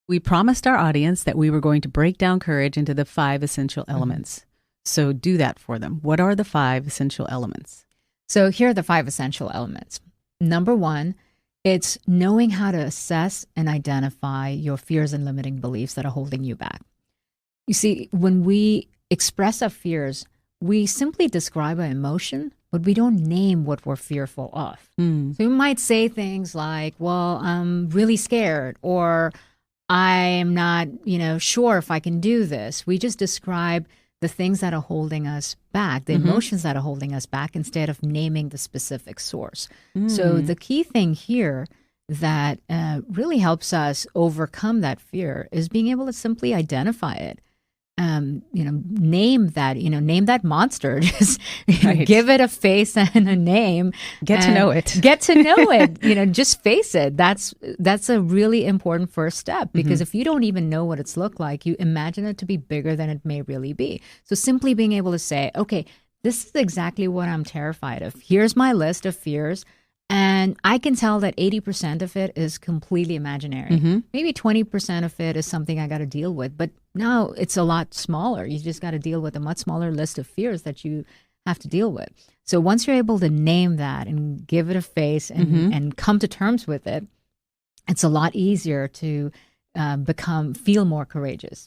We promised our audience that we were going to break down courage into the 5 essential elements. So do that for them. What are the 5 essential elements? So here are the 5 essential elements. Number 1, it's knowing how to assess and identify your fears and limiting beliefs that are holding you back. You see, when we express our fears, we simply describe an emotion, but we don't name what we're fearful of. So we might say things like, well, I'm really scared, or I'm not, sure if I can do this. We just describe the things that are holding us back, the emotions that are holding us back, instead of naming the specific source. So the key thing here that really helps us overcome that fear is being able to simply identify it. Name that monster. Just give it a face and a name. Get to know it. Get to know it. Just face it. That's a really important first step, because if you don't even know what it's looked like, you imagine it to be bigger than it may really be. So simply being able to say, okay, this is exactly what I'm terrified of. Here's my list of fears. And I can tell that 80% of it is completely imaginary. Maybe 20% of it is something I got to deal with. But now it's a lot smaller. You just got to deal with a much smaller list of fears that you have to deal with. So once you're able to name that and give it a face and come to terms with it, it's a lot easier to feel more courageous.